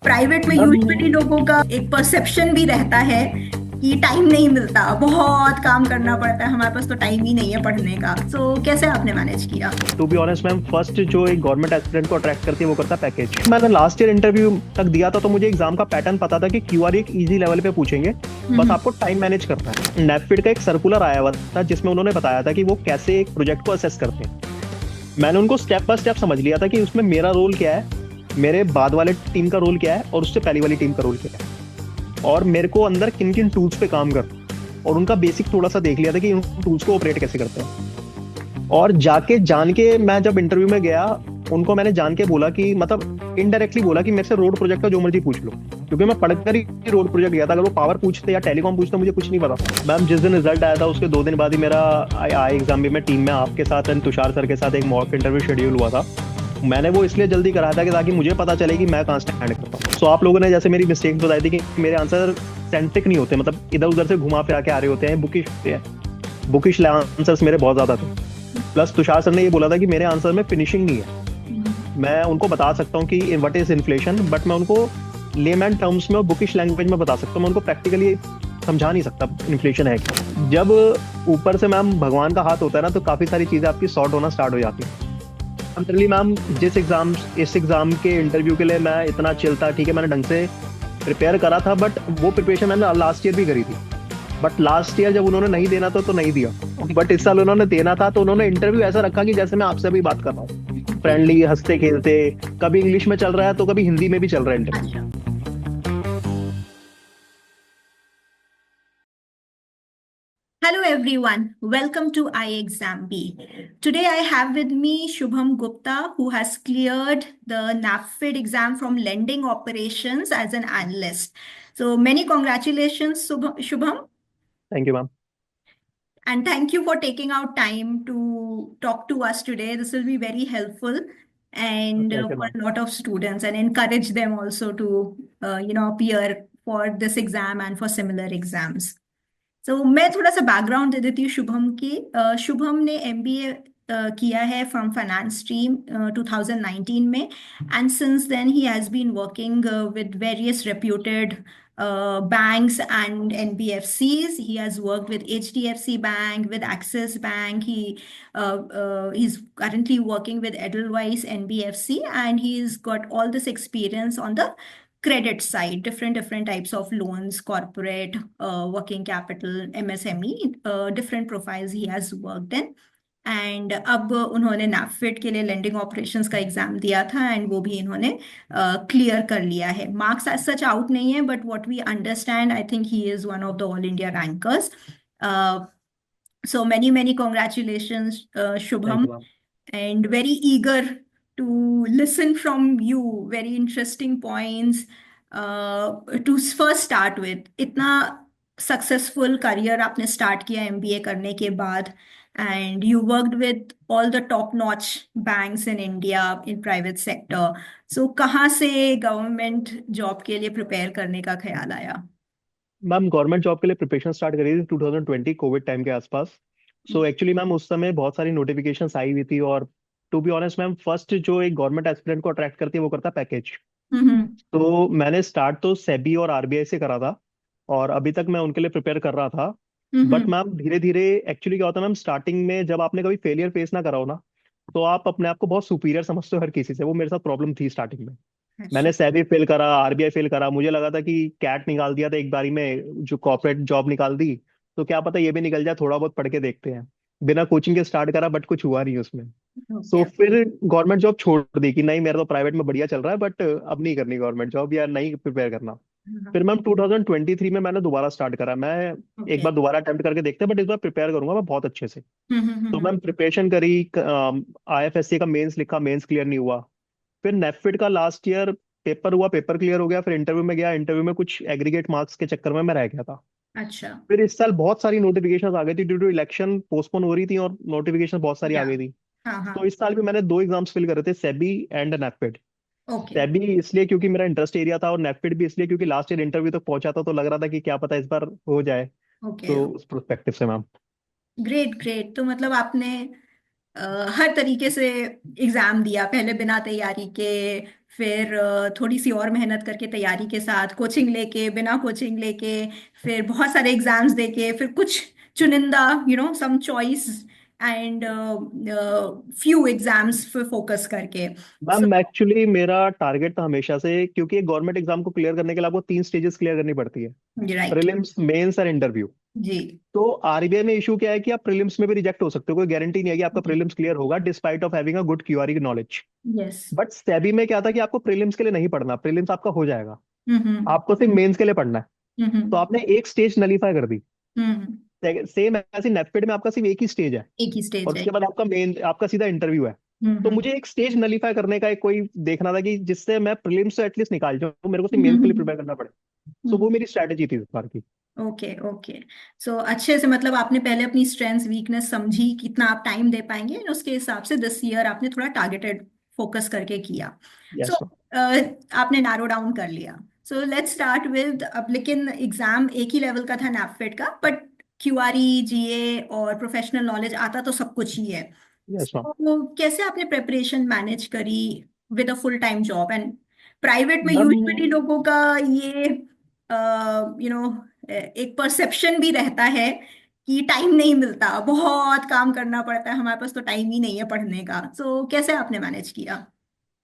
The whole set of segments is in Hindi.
प्राइवेट में मैम यूजुअली लोगों का एक परसेप्शन भी रहता है कि टाइम नहीं मिलता, बहुत काम करना पड़ता है, हमारे पास तो टाइम ही नहीं है पढ़ने का। सो कैसे आपने मैनेज किया? To be honest ma'am, first जो एक गवर्नमेंट एस्पिरेंट को अट्रैक्ट करती है वो करता है पैकेज। मैंने लास्ट ईयर इंटरव्यू तक दिया था तो मुझे एग्जाम का पैटर्न पता था कि क्यूआर एक इजी लेवल पे पूछेंगे। बस हम्म। आपको टाइम मैनेज करना है। नेफिड का एक सर्कुलर आया हुआ था जिसमें उन्होंने बताया था कि वो कैसे एक प्रोजेक्ट को असेस करते हैं। मैंने उनको स्टेप बाय स्टेप समझ लिया था कि उसमें मेरा रोल क्या है, मेरे बाद वाले टीम का रोल क्या है और उससे पहली वाली टीम का रोल क्या है, और मेरे को अंदर किन किन टूल्स पे काम कर, और उनका बेसिक थोड़ा सा देख लिया था कि उन टूल्स को ऑपरेट कैसे करते हैं। और जाके जान के मैं जब इंटरव्यू में गया, उनको मैंने जान के बोला कि मतलब इनडायरेक्टली बोला कि मेरे से रोड प्रोजेक्ट का जो मर्जी पूछ लो, क्योंकि मैं पढ़कर ही रोड प्रोजेक्ट गया था। अगर वो पावर पूछते या टेलीकॉम पूछते मुझे कुछ नहीं पता। मैम जिस दिन रिजल्ट आया था उसके 2 दिन बाद ही मेरा आई एग्जाम भी मैं टीम में आपके साथ एंड तुषार सर के साथ एक मॉक इंटरव्यू शेड्यूल हुआ था। मैंने वो इसलिए जल्दी कराया था कि ताकि मुझे पता चले कि मैं कहाँ स्टैंड करता हूँ। सो आप लोगों ने जैसे मेरी मिस्टेक बताई थी कि मेरे आंसर सेंट्रिक नहीं होते, मतलब इधर उधर से घुमा फिरा के आ रहे होते हैं, बुकिश होते हैं। बुकिश आंसर्स मेरे बहुत ज्यादा थे। प्लस तुषार सर ने ये बोला था कि मेरे आंसर में फिनिशिंग नहीं है। मैं उनको बता सकता हूँ कि व्हाट इज इन्फ्लेशन, बट मैं उनको लेमैन टर्म्स में और बुकिश लैंग्वेज में बता सकता हूँ। मैं उनको प्रैक्टिकली समझा नहीं सकता इन्फ्लेशन है क्या। जब ऊपर से मैम भगवान का हाथ होता है ना, तो काफी सारी चीजें आपकी सॉर्ट होना स्टार्ट हो जाती है। जनरली मैम इस एग्जाम के इंटरव्यू के लिए मैं इतना चिल था, ठीक है, मैंने ढंग से प्रिपेयर करा था, बट वो प्रिपरेशन मैंने लास्ट ईयर भी करी थी। बट लास्ट ईयर जब उन्होंने नहीं देना था तो नहीं दिया, बट इस साल उन्होंने देना था तो उन्होंने इंटरव्यू ऐसा रखा कि जैसे मैं आपसे भी बात कर रहा हूँ, फ्रेंडली हंसते खेलते। कभी इंग्लिश में चल रहा है तो कभी हिंदी में भी चल रहा है इंटरव्यू। अच्छा। Hello everyone, welcome to iExamB. Today I have with me Shubham Gupta, who has cleared the NAPFID exam from lending operations as an analyst. So many congratulations, Shubham, thank you ma'am. and thank you for taking out time to talk to us today. This will be very helpful and pleasure for ma'am. a lot of students, and encourage them also to appear for this exam and for similar exams. तो मैं थोड़ा सा बैकग्राउंड दे देती हूँ शुभम की। शुभम ने एमबीए किया है फ्रॉम फाइनेंस स्ट्रीम 2019 में, and since then he has been working with various reputed banks and NBFCs. He has worked with HDFC Bank, with Axis Bank. He's currently working with Edelweiss NBFC, and he's got all this experience on the credit side, different types of loans, corporate, working capital, MSME, different profiles he has worked in. And अब उन्होंने नैफिड के लिए लेंडिंग ऑपरेशंस का एग्जाम दिया था, एंड वो भी इन्होंने क्लियर कर लिया है। मार्क्स एज सच आउट नहीं है, but what we understand, I think he is one of the all India rankers. So many congratulations, thank Shubham, you ma'am. and very eager to listen from you. Very interesting points to first start with. इतना सक्सेसफुल करियर आपने स्टार्ट किया एमबीए करने के बाद, and you worked with all the top notch banks in India in private sector. So कहाँ से गवर्नमेंट जॉब के लिए प्रिपेयर करने का ख्याल आया? मैम गवर्नमेंट जॉब के लिए प्रिपरेशन स्टार्ट करी थी 2020 कोविड टाइम के आसपास। सो एक्चुअली मैम उस समय बहुत सारी नोटिफिकेशंस आई हुई थी, और to be honest ma'am, first जो एक गवर्नमेंट एस्पिरेंट को अट्रैक्ट करती है वो करता है पैकेज। हम्म। तो मैंने स्टार्ट तो सेबी और आरबीआई से करा था, और अभी तक मैं उनके लिए प्रिपेयर कर रहा था। But hmm. मैम धीरे धीरे, एक्चुअली क्या होता है मैम, स्टार्टिंग में जब आपने कभी फेलियर फेस ना करा हो ना, तो आप अपने आप को बहुत सुपीरियर समझते हो हर किसी से। वो मेरे साथ प्रॉब्लम थी स्टार्टिंग में। अच्छा। मैंने सेबी फेल करा, आरबीआई फेल करा, मुझे लगा था कि कैट निकाल दिया था एक बारी में, जो कॉर्पोरेट जॉब निकाल दी, तो क्या पता ये भी निकल जाए, थोड़ा बहुत पढ़ के देखते हैं। बिना कोचिंग के स्टार्ट करा, बट कुछ हुआ नहीं उसमें। So okay. फिर गवर्नमेंट जॉब छोड़ दी कि नहीं, मेरा तो प्राइवेट में बढ़िया चल रहा है, बट अब नहीं करनी गवर्नमेंट जॉब, या नहीं प्रिपेयर करना। फिर मैम 2023 में मैंने दोबारा स्टार्ट करा। मैं एक ओके। बार दोबारा अटेम्प्ट करके देखते हैं, बट इस बार प्रिपेयर करूंगा मैं बहुत अच्छे से। तो हम्म। मैम प्रिपरेशन करी, आईएफएससी का मेंस लिखा, मेंस क्लियर नहीं हुआ। फिर नेटफिट का लास्ट ईयर पेपर हुआ, पेपर क्लियर हो गया। फिर इंटरव्यू में गया, इंटरव्यू में कुछ एग्रीगेट मार्क्स के चक्कर में मैं रह गया था। अच्छा। फिर इस साल बहुत सारी नोटिफिकेशन आ गई थी, ड्यू टू इलेक्शन पोस्टपोन हो रही थी, और नोटिफिकेशन बहुत सारी या। आ गई थी। हाँ हाँ। तो इस साल भी मैंने 2 एग्जाम्स फिल करे थे, सेबी एंड नेटफिट। ओके। सेबी इसलिए क्योंकि मेरा इंटरेस्ट एरिया था, और नेटफिट भी इसलिए क्योंकि लास्ट ईयर इंटरव्यू तक पहुंचा था, तो लग रहा था कि क्या पता इस बार हो जाए। ओके। तो उस प्रोस्पेक्टिव से मैम। Great great. तो मतलब आपने हर तरीके से एग्जाम दिया, पहले बिना तैयारी के, फिर थोड़ी सी और मेहनत करके तैयारी के साथ, कोचिंग लेके, बिना कोचिंग लेके, फिर बहुत सारे एग्जाम्स देके, फिर कुछ चुनिंदा, some choice, and few exams पे फोकस करके। सो मैम एक्चुअली मेरा टारगेट था हमेशा से, क्योंकि एक गवर्नमेंट एग्जाम को क्लियर करने के लिए आपको 3 स्टेजेस क्लियर करनी पड़ती है, राइट। प्रीलिम्स, मेंस और इंटरव्यू। जी। तो आरबीआई में इशू क्या है कि आप प्रीलिम्स में भी रिजेक्ट हो सकते हो, कोई गारंटी नहीं है कि आपका प्रीलिम्स क्लियर होगा despite of having a good QRE knowledge. Yes. But SEBI में क्या था कि आपको प्रीलिम्स के लिए नहीं पढ़ना, प्रीलिम्स आपका हो जाएगा, हम्म। आपको सिर्फ मेंस के लिए पढ़ना है। तो हम्म। आपने एक स्टेज नलीफाई कर दी। हम्म। सेम ऐसे नेटफेड में आपका सिर्फ एक ही स्टेज है, एक ही और स्टेज है। उसके बाद आपका मेन, आपका सीधा इंटरव्यू है। तो हम्म। मुझे एक स्टेज नलीफाई करने का एक कोई देखना था कि जिससे मैं प्रीलिम्स से एटलीस्ट निकाल जाऊँ, मेरे को सिर्फ मेंस के लिए हम्म। प्रिपेयर करना पड़े। सो वो मेरी स्ट्रैटेजी थी इस बार की। Okay okay. सो अच्छे से, मतलब आपने पहले अपनी स्ट्रेंथ्स वीकनेस समझी, कितना आप टाइम दे पाएंगे, और उसके हिसाब से दिस ईयर आपने थोड़ा टारगेटेड फोकस करके किया। So yes ma'am. आपने नैरो डाउन कर लिया। सो लेट्स स्टार्ट विद, अब लेकिन एग्जाम एक ही लेवल का था नैपफेड का, बट क्यूआरई, जीए और प्रोफेशनल नॉलेज आता तो सब कुछ ही है। Yes ma'am. तो कैसे आपने प्रेपरेशन मैनेज करी with a full time job? And private में मैम यूजुअली लोगों का ये एक परसेप्शन भी रहता है कि टाइम नहीं मिलता, बहुत काम करना पड़ता है, हमारे पास तो टाइम ही नहीं है पढ़ने का। सो कैसे आपने मैनेज किया?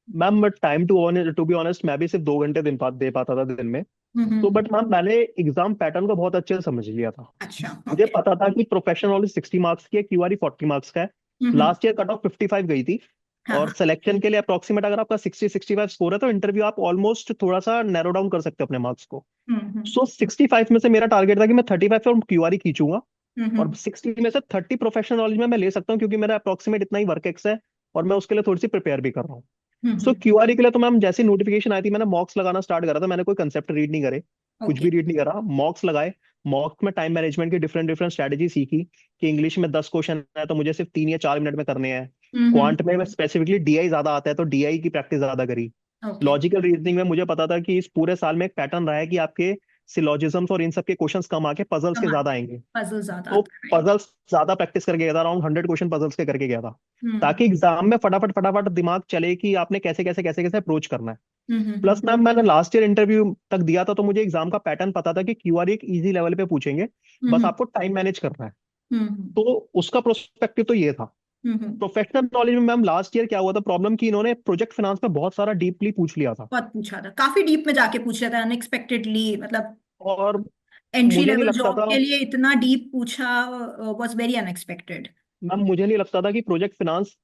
Ma'am time to be honest मैं भी सिर्फ 2 घंटे दिन दे पाता था दिन में। तो हम्म। बट मैम मैंने एग्जाम पैटर्न को बहुत अच्छे से समझ लिया था। अच्छा। मुझे ओके। पता था कि प्रोफेशनल नॉलेज 60 मार्क्स की है, क्यूआरई 40 मार्क्स का है। हम्म। लास्ट ईयर कट ऑफ 55 गई थी। हाँ और हाँ। सिलेक्शन के लिए अप्रोक्सीमेट अगर आपका 60-65 स्कोर है तो इंटरव्यू आप ऑलमोस्ट थोड़ा सा नैरो डाउन कर सकते हो अपने मार्क्स को। हम्म। सो 65 में से मेरा टारगेट था कि मैं 35 from क्यूआरई खींचूंगा, और हम्म। 60 में से 30 प्रोफेशनल नॉलेज में मैं ले सकता हूँ, क्योंकि मेरा अप्रोक्सीमेट इतना ही वर्क एक्स है, और मैं उसके लिए थोड़ी सी प्रिपेयर भी कर रहा हूँ। सो हम्म। क्यूआरई के लिए तो मैम जैसी नोटिफिकेशन आई थी मैंने मॉक्स लगाना स्टार्ट करा था। मैंने कोई कंसेप्ट रीड नहीं करे, कुछ ओके। भी रीड नहीं करा, मॉक्स लगाए। मॉक्स में टाइम मैनेजमेंट की डिफरेंट डिफरेंट स्ट्रैटेजी सीखी, कि इंग्लिश में 10 क्वेश्चन है तो मुझे सिर्फ 3 या 4 मिनट में करने हैं। हम्म। क्वांट में स्पेसिफिकली डीआई ज्यादा आता है तो डीआई की प्रैक्टिस ज्यादा करी। ओके। लॉजिकल रीजनिंग में मुझे पता था कि इस पूरे साल में एक पैटर्न रहा है कि आपके सिलोजिज्म्स और इन सब के क्वेश्चंस कम आके पजल्स के ज्यादा आएंगे। पजल ज्यादा तो आता है, राइट। पजल्स ज्यादा प्रैक्टिस करके गया था, अराउंड 100 क्वेश्चन पजल्स के करके गया था, हम्म। ताकि एग्जाम में फटाफट फटाफट दिमाग चले कि आपने कैसे कैसे कैसे कैसे अप्रोच करना है। प्लस हम्म। मैम मैंने लास्ट ईयर इंटरव्यू तक दिया था, तो मुझे एग्जाम का पैटर्न पता था कि क्यूआरई एक इजी लेवल पे पूछेंगे, बस हम्म। आपको टाइम मैनेज करना है। हम्म। तो उसका प्रोस्पेक्टिव तो ये था। हम्म। प्रोफेशनल नॉलेज में मैम लास्ट ईयर क्या हुआ था प्रॉब्लम, कि इन्होंने प्रोजेक्ट फाइनेंस में बहुत सारा डीपली पूछ लिया था। बहुत पूछा था, काफी डीप में जाके पूछ रहा था, अनएक्सपेक्टेडली, मतलब और एंट्री मुझे नहीं लेवल लगता जॉब था के लिए इतना डीप पूछा, वाज वेरी अनएक्सपेक्टेड। मैम, मुझे नहीं लगता था कि प्रोजेक्ट फाइनेंस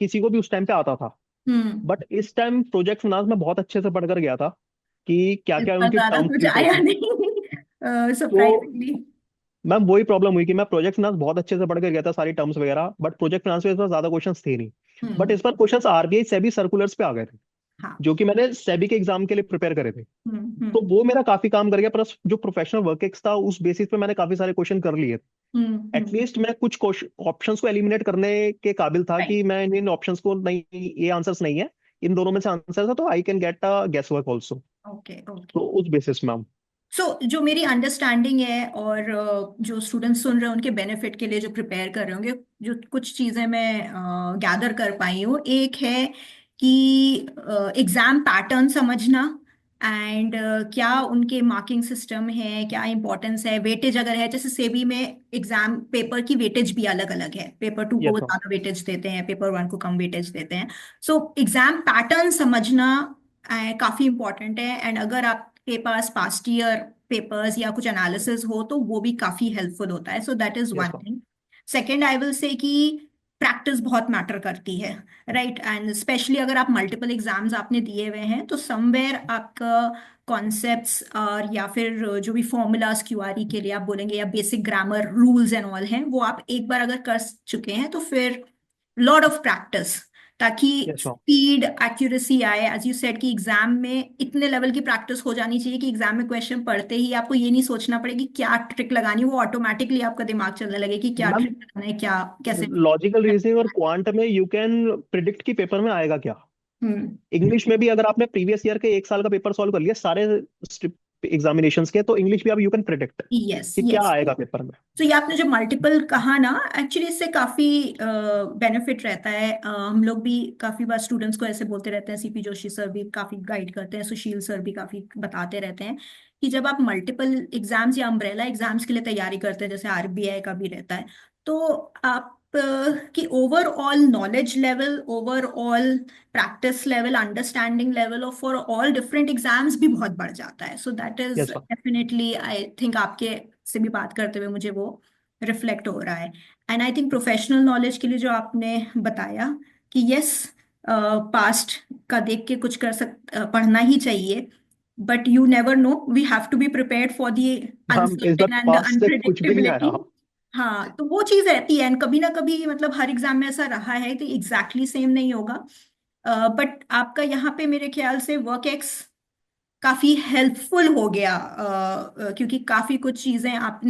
किसी को भी उस टाइम पे आता था। हम्म। बट इस टाइम प्रोजेक्ट फाइनेंस में बहुत अच्छे से पढ़ कर गया था कि क्या क्या इतना उनकी ज्यादा टर्म्स कुछ यूज आया होती। नहीं तो सरप्राइजिंगली। मैम वही प्रॉब्लम हुई कि मैं प्रोजेक्ट फाइनेंस बहुत अच्छे से पढ़ कर गया था, सारी टर्म्स वगैरह, बट प्रोजेक्ट फाइनेंस में इस बार ज्यादा क्वेश्चंस थे नहीं। बट हम्म। इस बार क्वेश्चंस आरबीआई सेबी सर्कुलर्स पे आ गए थे, हाँ। जो कि मैंने सेबी के एग्जाम के लिए प्रिपेयर करे थे। तो हम्म। वो मेरा काफी काम कर गया, प्लस जो प्रोफेशनल वर्क एक्स था उस बेसिस पे मैंने काफी सारे क्वेश्चन कर लिए थे। हम्म। एटलीस्ट मैं कुछ ऑप्शंस को एलिमिनेट करने के काबिल था राइट। कि मैं इन ऑप्शंस को नहीं, ये आंसर्स नहीं है, इन दोनों में से आंसर था, तो I can get a guess work also. Okay okay. तो उस बेसिस में सो जो मेरी अंडरस्टैंडिंग है, और जो स्टूडेंट्स सुन रहे हैं उनके बेनिफिट के लिए जो प्रिपेयर कर रहे होंगे, जो कुछ चीज़ें मैं गैदर कर पाई हूँ, एक है कि एग्जाम पैटर्न समझना, एंड क्या उनके मार्किंग सिस्टम है, क्या इंपॉर्टेंस है, वेटेज अगर है, जैसे सेबी में एग्जाम पेपर की वेटेज भी अलग अलग है, पेपर टू को वो यस मैम। ज़्यादा वेटेज देते हैं, पेपर वन को कम वेटेज देते हैं। सो एग्जाम पैटर्न समझना काफी इंपॉर्टेंट है, एंड अगर आपके पास पास्ट ईयर पेपर्स या कुछ एनालिसिस हो तो वो भी काफी हेल्पफुल होता है। So that is one yes ma'am. Thing. Second, I will say कि प्रैक्टिस बहुत मैटर करती है, राइट? एंड स्पेशली अगर आप मल्टीपल एग्जाम्स आपने दिए हुए हैं तो समवेयर आपका कॉन्सेप्ट्स और या फिर जो भी फॉर्मूलाज क्यूआरई के लिए आप बोलेंगे, या basic grammar rules and all हैं, वो आप एक बार अगर कर चुके हैं तो फिर लॉट ऑफ प्रैक्टिस, ताकि यस मैम। स्पीड एक्यूरेसी आए। एज यू सेड कि एग्जाम में इतने लेवल की प्रैक्टिस हो जानी चाहिए कि एग्जाम में क्वेश्चन पढ़ते ही आपको ये नहीं सोचना पड़े कि क्या ट्रिक लगानी है, वो ऑटोमेटिकली आपका दिमाग चलने लगे कि क्या मैम ट्रिक लगाना है, क्या कैसे। लॉजिकल रीजनिंग और क्वांट में यू कैन प्रिडिक्ट कि पेपर में आएगा क्या। हम्म। इंग्लिश में भी अगर आपने प्रीवियस ईयर के 1 साल का पेपर सॉल्व कर लिया, सारे एग्जामिनेशंस के, तो इंग्लिश भी अब यू कैन प्रिडिक्ट यस कि क्या यस। आएगा पेपर में। तो ये आपने जो मल्टीपल कहा ना, एक्चुअली इससे काफी बेनिफिट रहता है। हम लोग भी काफी बार स्टूडेंट्स को ऐसे बोलते रहते हैं, सीपी जोशी सर भी काफी गाइड करते हैं, सुशील सर भी काफी बताते रहते हैं कि जब आप मल्टीपल एग्जाम्स या अम्ब्रेला एग्जाम्स के लिए तैयारी करते हैं, जैसे आरबीआई का भी रहता है, तो आप की overall knowledge level, overall practice level, understanding level of for all different exams भी बहुत बढ़ जाता है। So that is yes ma'am. Definitely, I think आपके से भी बात करते हुए मुझे वो रिफ्लेक्ट हो रहा है। And I think professional knowledge के लिए जो आपने बताया कि यस, पास्ट का देख के कुछ पढ़ना ही चाहिए, but you never know, we have to be prepared for the ma'am इस बार अनसर्टेन एंड पास से कुछ भी नहीं अनप्रिडिक्टेबिलिटी। आया। हाँ, तो वो चीज रहती है, एंड कभी ना कभी मतलब हर एग्जाम में ऐसा रहा है तो एग्जैक्टली सेम नहीं होगा। बट आपका यहाँ पे मेरे ख्याल से वर्क एक्स काफी हेल्पफुल हो गया, क्योंकि काफी कुछ चीजें आप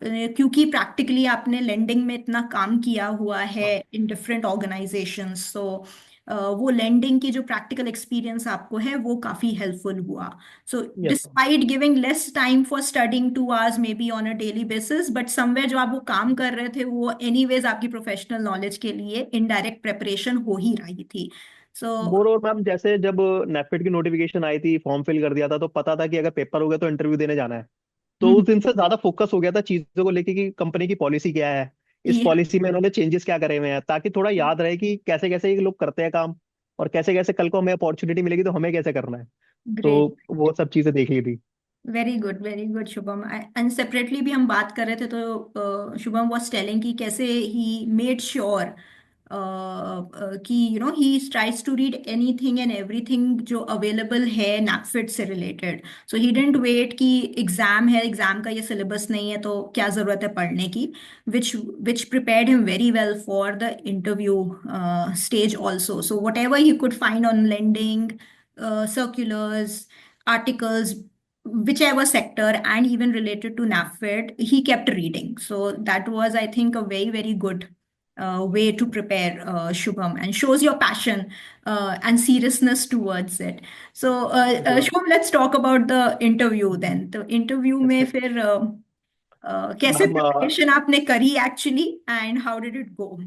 क्योंकि प्रैक्टिकली आपने लेंडिंग में इतना काम किया हुआ है हाँ। इन डिफरेंट ऑर्गेनाइजेशंस, तो वो लेंडिंग की जो प्रैक्टिकल एक्सपीरियंस आपको है वो काफी हेल्पफुल हुआ। So yes ma'am. Despite giving less time for studying 2 hours may be on a daily basis, but somewhere जो आप वो काम कर रहे थे वो एनीवेज आपकी प्रोफेशनल नॉलेज के लिए इनडायरेक्ट प्रेपरेशन हो ही रही थी। सो मोर और मैम जैसे जब नेफेड की नोटिफिकेशन आई थी, फॉर्म फिल कर दिया था, तो पता था कि अगर पेपर हो गया तो इंटरव्यू देने जाना है। तो उस दिन से ज्यादा फोकस हो गया था चीजों को लेके कि कंपनी की पॉलिसी क्या है, इस पॉलिसी में इन्होंने चेंजेस क्या करे हुए हैं, ताकि थोड़ा याद रहे कि कैसे कैसे ये लोग करते हैं काम, और कैसे कैसे कल को हमें अपॉर्चुनिटी मिलेगी तो हमें कैसे करना है। तो ग्रेट। वो सब चीजें देख ली थी। Very good Shubham. And separately भी हम बात कर रहे थे तो शुभम वॉज टेलिंग कि कैसे ही मेड श्योर कि he tries to read anything and everything जो अवेलेबल है नैपफिट से related. So he didn't wait कि एग्जाम है, एग्जाम का ये सिलेबस नहीं है तो क्या जरूरत है पढ़ने की, which prepared him very well for the interview stage also. So whatever he could find on lending, circulars, articles, whichever sector, and even related to NAFED, he kept reading. So that was, I think, a very good way to prepare, Shubham, and shows your passion and seriousness towards it. So thank you ma'am. Shubham, let's talk about the interview then. तो इंटरव्यू यस में मैम। फिर कैसे मैम प्रिपरेशन आपने करी actually, and how did it go?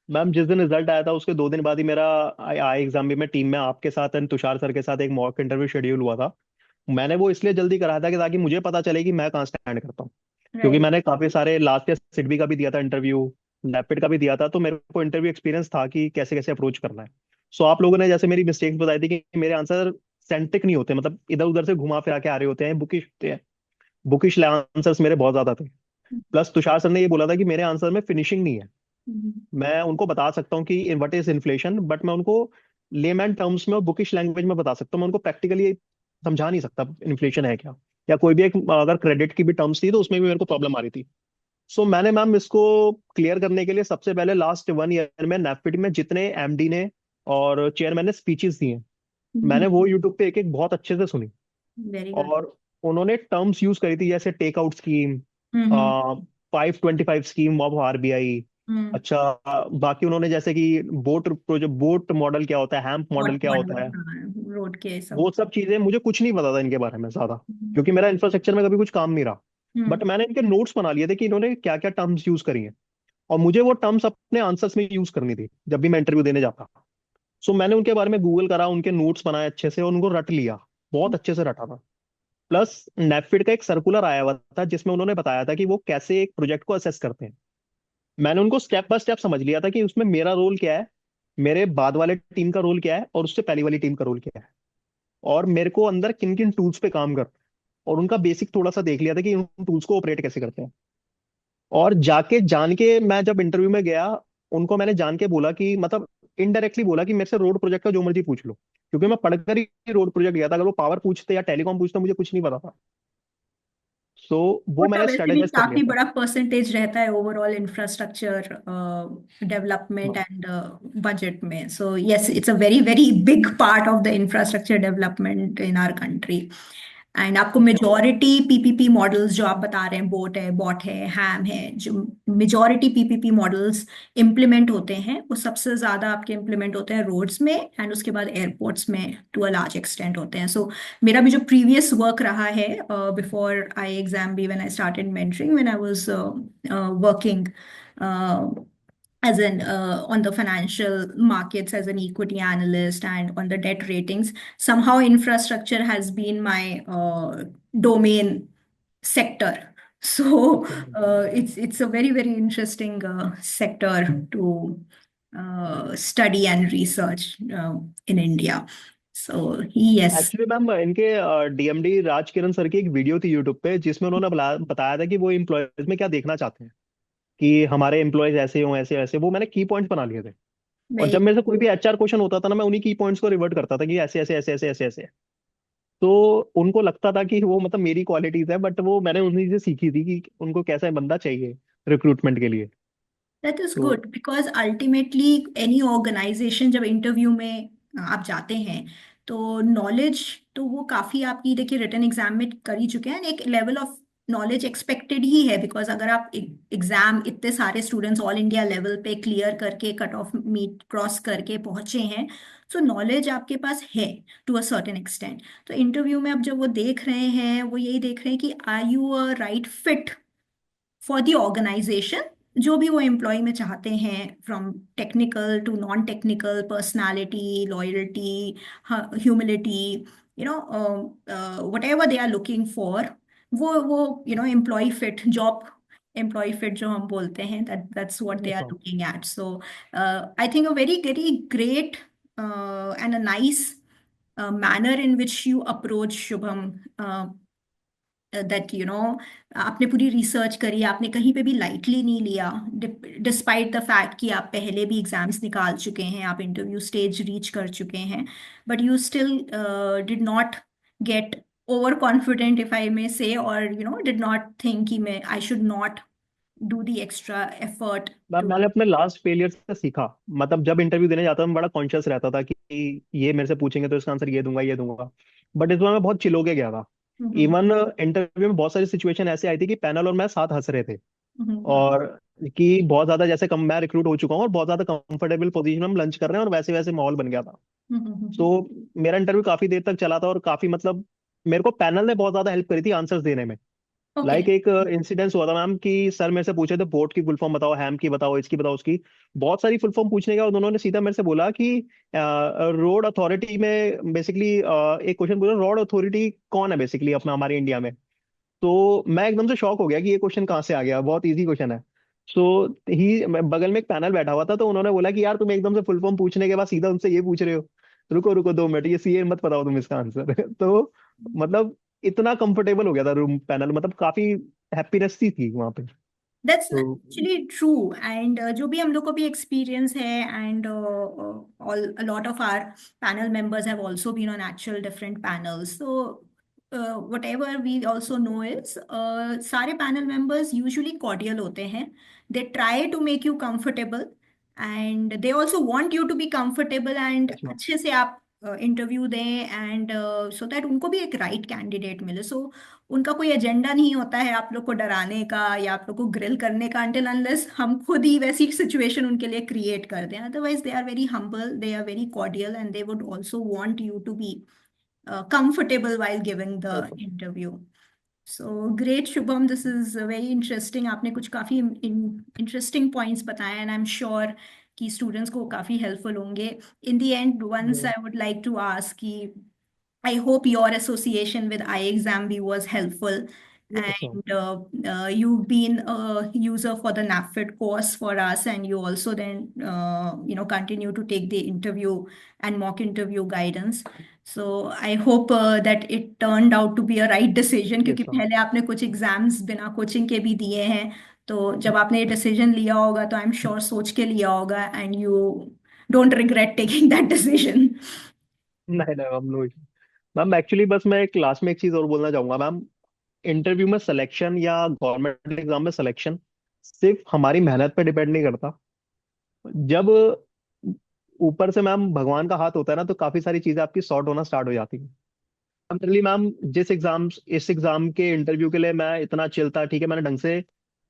Ma'am जिस दिन रिजल्ट आया था उसके 2 दिन बाद ही मेरा आई एग्जाम भी, मैं टीम में आपके साथ एंड तुषार सर के साथ एक मॉक इंटरव्यू शेड्यूल हुआ था। मैंने वो इसलिए जल्दी कराया था कि ताकि मुझे पता चले कि मैं कहाँ स्टैंड करता हूँ। क्योंकि राइट। मैंने काफी सारे लास्ट ईयर सिडबी का भी दिया था इंटरव्यू, रैपिड का भी दिया था, तो मेरे को इंटरव्यू एक्सपीरियंस था कि कैसे कैसे अप्रोच करना है। सो आप लोगों ने जैसे मेरी मिस्टेक्स बताई थी कि मेरे आंसर सेंट्रिक नहीं होते, मतलब इधर उधर से घुमा फिरा के आ रहे होते हैं, बुकिश होते हैं। बुकिश आंसर्स मेरे बहुत ज्यादा थे। प्लस तुषार सर ने ये बोला था कि मेरे आंसर में फिनिशिंग नहीं है। मैं उनको बता सकता हूँ कि व्हाट इज इन्फ्लेशन, बट मैं उनको लेमैन टर्म्स में और बुकिश लैंग्वेज में बता सकता हूँ, मैं उनको प्रैक्टिकली समझा नहीं सकता इन्फ्लेशन है क्या। या कोई भी एक अगर क्रेडिट की भी टर्म्स थी तो उसमें भी मेरे को प्रॉब्लम आ रही थी। सो मैंने मैम इसको क्लियर करने के लिए सबसे पहले लास्ट 1 ईयर में नेफिड में जितने एमडी ने और चेयरमैन ने स्पीचेस दी हैं, मैंने वो यूट्यूब पे एक एक बहुत अच्छे से सुनी। Very good. और उन्होंने टर्म्स यूज करी थी जैसे take out scheme, hmm 525 scheme of RBI. Hmm. अच्छा, बाकी उन्होंने जैसे कि बोट प्रोजेक्ट, बोट मॉडल क्या होता है, हैम्प व्हाट मॉडल क्या मॉडल, होता है, हाँ, रोड के सब। वो सब चीजें मुझे कुछ नहीं पता था इनके बारे में ज्यादा, हम्म क्योंकि मेरा इंफ्रास्ट्रक्चर में कभी कुछ काम नहीं रहा। हम्म बट मैंने इनके नोट्स बना लिए थे कि इन्होंने क्या क्या टर्म्स यूज करी हैं, और मुझे वो टर्म्स अपने आंसर्स में यूज करनी थी जब भी मैं इंटरव्यू देने जाता। सो मैंने उनके बारे में गूगल करा, उनके नोट्स बनाए अच्छे से और उनको रट लिया, बहुत अच्छे से रटा था। प्लस नेफिड का एक सर्कुलर आया हुआ था जिसमें उन्होंने बताया था कि वो कैसे एक प्रोजेक्ट को असेस करते हैं। मैंने उनको स्टेप बाय स्टेप समझ लिया था कि उसमें मेरा रोल क्या है, मेरे बाद वाले टीम का रोल क्या है, और उससे पहली वाली टीम का रोल क्या है, और मेरे को अंदर किन किन टूल्स पे काम करना है, और उनका बेसिक थोड़ा सा देख लिया था कि उन टूल्स को ऑपरेट कैसे करते हैं। और जाके जान के मैं जब इंटरव्यू में गया, उनको मैंने जान के बोला कि मतलब इनडायरेक्टली बोला कि मेरे से रोड प्रोजेक्ट का जो मर्जी पूछ लो, क्योंकि मैं पढ़कर ही रोड प्रोजेक्ट गया था। अगर वो पावर पूछते या टेलीकॉम पूछते मुझे कुछ नहीं पता था। सो वो वो तो मैंने वैसे भी स्ट्रेटेजाइज कर लिया काफी था। बड़ा परसेंटेज रहता है ओवरऑल इंफ्रास्ट्रक्चर डेवलपमेंट हाँ। एंड बजट में। So yes, it's a very big part of the infrastructure development in our country. And आपको मेजॉरिटी पीपीपी मॉडल्स जो आप बता रहे हैं, बोट है, बॉट है, हैम है, जो मेजॉरिटी पीपीपी मॉडल्स इम्प्लीमेंट होते हैं वो सबसे ज्यादा आपके इम्प्लीमेंट होते हैं रोड्स में, एंड उसके बाद एयरपोर्ट्स में टू अ लार्ज एक्सटेंट होते हैं. सो मेरा भी जो प्रीवियस वर्क रहा है before I exam B, when I started mentoring, when I was working as an on the financial markets as an equity analyst and on the debt ratings, somehow infrastructure has been my domain sector. So it's a very very interesting sector to study and research in India. So yes. Actually ma'am इनके डीएमडी राज किरण सर की एक वीडियो थी यूट्यूब पे, जिसमें उन्होंने बताया था कि वो एम्प्लॉयज में क्या देखना चाहते हैं, कि हमारे एम्प्लॉयज ऐसे हों ऐसे ऐसे, वो मैंने की पॉइंट्स बना लिए थे। और जब मेरे से कोई भी एचआर क्वेश्चन होता था ना, मैं उन्हीं की पॉइंट्स को रिवर्ट करता था कि ऐसे ऐसे ऐसे ऐसे ऐसे ऐसे। तो उनको लगता था कि वो मतलब मेरी क्वालिटीज है, बट वो मैंने उन्हीं से सीखी थी कि उनको कैसा बंदा चाहिए रिक्रूटमेंट के लिए। दैट इज तो good because ultimately any organization जब इंटरव्यू में आप जाते हैं तो नॉलेज तो वो काफी आपकी, देखिए रिटन एग्जाम में कर ही चुके हैं, एक लेवल ऑफ नॉलेज एक्सपेक्टेड ही है, बिकॉज अगर आप एग्जाम इतने सारे स्टूडेंट्स ऑल इंडिया लेवल पे क्लियर करके कट ऑफ मीट क्रॉस करके पहुंचे हैं, तो नॉलेज आपके पास है टू अ सर्टेन एक्सटेंट. तो इंटरव्यू में अब जब वो देख रहे हैं, वो यही देख रहे हैं कि are you a right fit for the organisation, जो भी वो एम्प्लॉय में चाहते हैं, from technical to non technical, personality, loyalty, humility, you know, whatever they are looking for, वो employ fit, job employ fit जो हम बोलते हैं, that's what they yes are ma'am. Looking at. So I think a very very great and a nice manner in which you approach, Shubham, that आपने पूरी रिसर्च करी, आपने कहीं पे भी लाइटली नहीं लिया, डिस्पाइट द फैक्ट कि आप पहले भी एग्जाम्स निकाल चुके हैं, आप इंटरव्यू स्टेज रीच कर चुके हैं, but you still did not get over confident, if I may say, और डिड नॉट थिंक कि मैं I should not do the extra effort ma'am too. मैंने अपने लास्ट फेलियर से सीखा। मतलब जब इंटरव्यू देने जाता था मैं बड़ा कॉन्शियस रहता था कि ये मेरे से पूछेंगे तो इसका आंसर ये दूंगा। बट इस बार मैं बहुत चिल होके गया था। हम्म. इवन इंटरव्यू में बहुत सारी सिचुएशन ऐसे आई थी कि पैनल और मैं साथ हंस रहे थे। हम्म. और कि बहुत ज्यादा जैसे कम मैं रिक्रूट हो चुका हूँ और बहुत ज्यादा कंफर्टेबल पोजीशन में हम लंच कर रहे हैं, और वैसे वैसे माहौल बन गया था। हम्म. सो मेरा इंटरव्यू काफी देर तक चला था, और काफी मतलब मेरे को पैनल ने बहुत ज्यादा हेल्प करी थी आंसर्स देने में। ओके. लाइक एक इंसिडेंस हुआ था मैम कि सर मेरे से पूछे थे बोट की फुल फॉर्म बताओ, हैम की बताओ, इसकी बताओ, उसकी। बहुत सारी फुल फॉर्म पूछने के बाद उन्होंने सीधा मेरे से बोला कि रोड अथॉरिटी में बेसिकली एक क्वेश्चन पूछा, रोड अथॉरिटी कौन है बेसिकली अपना हमारे इंडिया में। तो मैं एकदम से शॉक हो गया कि ये क्वेश्चन कहाँ से आ गया, बहुत इजी क्वेश्चन है। सो ही बगल में एक पैनल बैठा हुआ था, तो उन्होंने बोला कि यार तुम एकदम से फुल फॉर्म पूछने के बाद सीधा उनसे ये पूछ रहे हो, रुको रुको 2 मिनट, ये सीए मत बताओ तुम इसका आंसर। तो मतलब इतना कंफर्टेबल हो गया था रूम पैनल, मतलब काफी हैप्पीनेस थी वहां पे। दैट्स तो एक्चुअली ट्रू. एंड जो भी हम लोग को भी एक्सपीरियंस है, and all a lot of our panel members have also been on actual different panels. So whatever we also know is सारे पैनल मेंबर्स यूजुअली कॉर्डियल होते हैं. They try to make you comfortable and they also want you to be comfortable, and अच्छा। अच्छे से आप इंटरव्यू दें, एंड सो दैट उनको भी एक राइट कैंडिडेट मिले. सो उनका कोई एजेंडा नहीं होता है आप लोग को डराने का या आप लोग को ग्रिल करने का, until unless हम खुद ही वैसी सिचुएशन उनके लिए क्रिएट कर दें. Otherwise they are very humble, they are very cordial, and they would also want you to be comfortable while giving the Yes, interview. So great, Shubham. This is very interesting. आपने कुछ काफी interesting points बताए, and I'm sure कि students को काफी helpful होंगे. In the end, once I would like to ask कि I hope your association with iExamB was helpful, yes, ma'am. and you've been a user for the NAPFIT course for us, and you also then continue to take the interview and mock interview guidance. So I hope that it turned out to be a right decision, Yes, क्योंकि ma'am. पहले आपने कुछ एग्जाम्स बिना कोचिंग के भी दिए हैं. तो जब आपने ये डिसीजन लिया होगा तो आई एम श्योर सोच के लिया होगा, and you don't regret taking that decision. नहीं नहीं मैम, नो। मैम एक्चुअली बस मैं क्लास में एक चीज और बोलना चाहूंगा मैम। इंटरव्यू में सिलेक्शन या गवर्नमेंट एग्जाम में सिलेक्शन सिर्फ हमारी मेहनत पे डिपेंड नहीं करता। जब ऊपर से मैम भगवान का हाथ होता है ना, तो काफी सारी चीजें आपकी सॉर्ट होना स्टार्ट हो जाती हैं। लिटरली मैम, इस एग्जाम के इंटरव्यू के लिए मैं इतना चिल था, ठीक है, मैंने ढंग से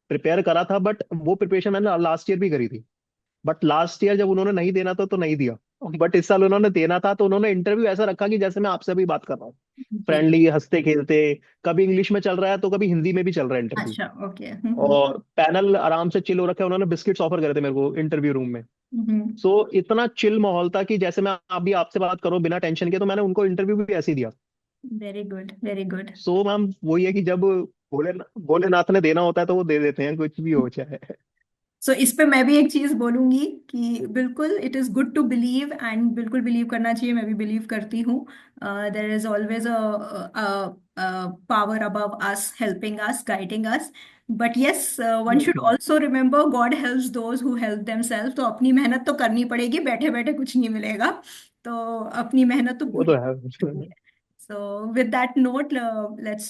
प्रिपेयर करा था, बट वो प्रिपरेशन मैंने लास्ट ईयर भी करी थी। बट लास्ट ईयर जब उन्होंने नहीं देना था तो नहीं दिया, बट इस साल उन्होंने देना था तो उन्होंने इंटरव्यू ऐसा रखा कि जैसे मैं आपसे अभी बात कर रहा हूँ, जी। फ्रेंडली, हंसते खेलते। कभी इंग्लिश में चल रहा है तो कभी हिंदी में भी चल रहा है इंटरव्यू। अच्छा, ओके। और पैनल आराम से चिल हो रखा है, उन्होंने बिस्किट्स ऑफर करे थे मेरे को इंटरव्यू रूम में। सो इतना चिल माहौल था कि जैसे मैं अभी आपसे बात करूं बिना टेंशन के, तो मैंने उनको इंटरव्यू भी ऐसे ही दिया। Very good, very good. So ma'am वही है कि जब भोलेनाथ ने देना होता है तो वो दे देते हैं, कुछ भी हो चाहे। सो इस पे मैं भी एक चीज बोलूंगी कि बिल्कुल it is good to believe, and बिल्कुल बिलीव करना चाहिए, मैं भी बिलीव करती हूँ। There is always a power above us, helping us, guiding us. But yes, one should बिल्कुल। Also remember God helps those who help themself. तो अपनी मेहनत तो करनी पड़ेगी, बैठे बैठे कुछ नहीं मिलेगा। तो अपनी मेहनत तो वो तो पूरी है। करनी है। So, with that note, let's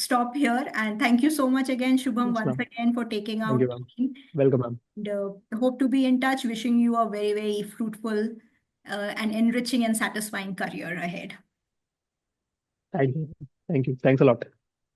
stop here. And thank you so much again, Shubham, Yes, once ma'am. again for taking Thank you, out ma'am. time. Welcome, ma'am. And, hope to be in touch. Wishing you a very, very fruitful and enriching and satisfying career ahead. Thank you. Thank you. Thanks a lot.